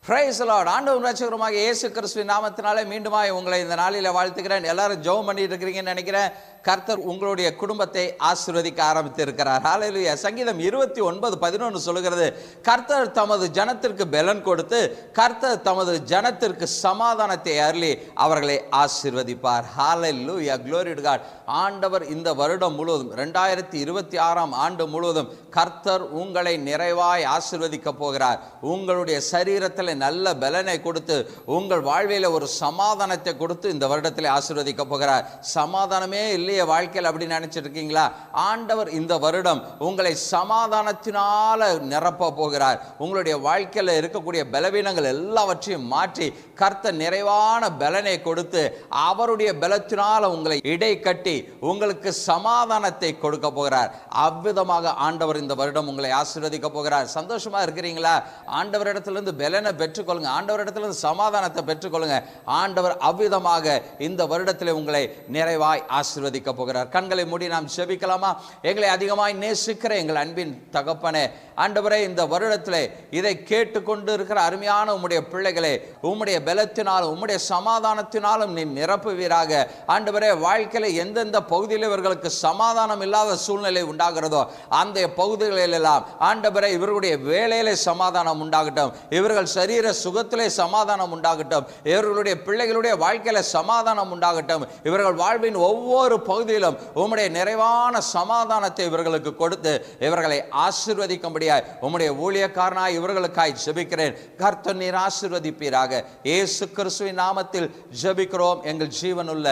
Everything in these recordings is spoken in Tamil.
Praise the Lord. ஆண்டவரும் இரட்சகருமாக இயேசு கிறிஸ்துவின் நாமத்தினாலே மீண்டுமாய் உங்களை இந்த நாளில் வாழ்த்துகிறேன். எல்லாரும் ஜெபம் பண்ணிட்டு இருக்கிறீங்கன்னு நினைக்கிறேன். கர்த்தர் உங்களுடைய குடும்பத்தை ஆசீர்வதிக்க ஆரம்பித்து இருக்கிறார். ஹல்லேலூயா. சங்கீதம் 29:11 சொல்லுகிறது, கர்த்தர் தமது ஜனத்திற்கு பலன் கொடுத்து கர்த்தர் தமது ஜனத்திற்கு சமாதானத்தை அருளி அவர்களை ஆசீர்வதிப்பார். ஹல்லேலூயா. glory to God. ஆண்டவர் இந்த வருடம் முழுவதும் 2026 ஆண்டு முழுவதும் கர்த்தர் உங்களை நிறைவாய் ஆசீர்வதிக்க போகிறார். உங்களுடைய சரீரத்தில் நல்ல பலனை கொடுத்து உங்கள் வாழ்வில் ஒரு சமாதானத்தை கொடுத்து இந்த வருடத்தில் ஆசீர்வதிக்க போகிறார். சமாதானமே இல்லையே வாழ்க்கையில் அப்படி நினைச்சிட்டு இருக்கீங்களா? ஆண்டவர் இந்த வருடம் உங்களை சமாதானத்தினால நிரப்ப போகிறார். உங்களுடைய வாழ்க்கையில் இருக்கக்கூடிய பலவீனங்கள் எல்லாவற்றையும் மாற்றி கர்த்தர் நிறைவான பலனை கொடுத்து அவருடைய பலத்தினால உங்களை இடை கட்டி உங்களுக்கு சமாதானத்தை கொடுக்க போகிறார். அவ்விதமாக ஆண்டவர் இந்த வருடம் உங்களை ஆசீர்வதிக்க போகிறார். சந்தோஷமா இருக்கிறீங்களா? ஆண்டவரிடத்திலிருந்து பலனை பெற்றுக்கொள்ளுங்க. ஆண்டவரிடத்திலிருந்து சமாதானத்தை பெற்றுக்கொள்ளுங்க. ஆண்டவர் அவ்விதமாக இந்த வருடத்தில் உங்களை நிறைவாய் ஆசீர்வதிக்க போகிறார். கண்களை மூடி நாம் செபிக்கலாமா? எங்களை அதிகமாய் நேசிக்கிற எங்கள் அன்பின் தகப்பனே, ஆண்டவரே, இந்த வருடத்திலே இதை கேட்டுக்கொண்டு இருக்கிற அருமையான உம்முடைய பிள்ளைகளே, உம்முடைய பலத்தினாலும் உம்முடைய சமாதானத்தினாலும் நீ நிரப்புவீராக. ஆண்டவரே, வாழ்க்கையில எந்தெந்த பகுதியில் இவர்களுக்கு சமாதானம் இல்லாத சூழ்நிலை உண்டாகிறதோ அந்த பகுதிகளில் எல்லாம் ஆண்டவரே இவர்களுடைய வேலையிலே சமாதானம் உண்டாகட்டும், இவர்கள் சரீர சுகத்திலே சமாதானம் உண்டாகட்டும், இவர்களுடைய பிள்ளைகளுடைய வாழ்க்கையில சமாதானம் உண்டாகட்டும். இவர்கள் வாழ்வின் ஒவ்வொரு பகுதியிலும் உம்முடைய நிறைவான சமாதானத்தை இவர்களுக்கு கொடுத்து இவர்களை ஆசீர்வதிக்கும்படியாய் உம்முடைய ஊழியக்காரனாய் இவர்களுக்காய் ஜெபிக்கிறேன். கர்த்தர் நீர் ஆசீர்வதிப்பீராக. இயேசு கிறிஸ்துவின் நாமத்தில் ஜெபிக்கிறோம் எங்கள் ஜீவனுள்ள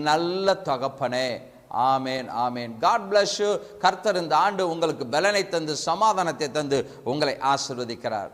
நல்ல தகப்பனே. ஆமேன், ஆமேன். God bless you. கர்த்தர் இந்த ஆண்டு உங்களுக்கு பலனை தந்து சமாதானத்தை தந்து உங்களை ஆசீர்வதிக்கிறார்.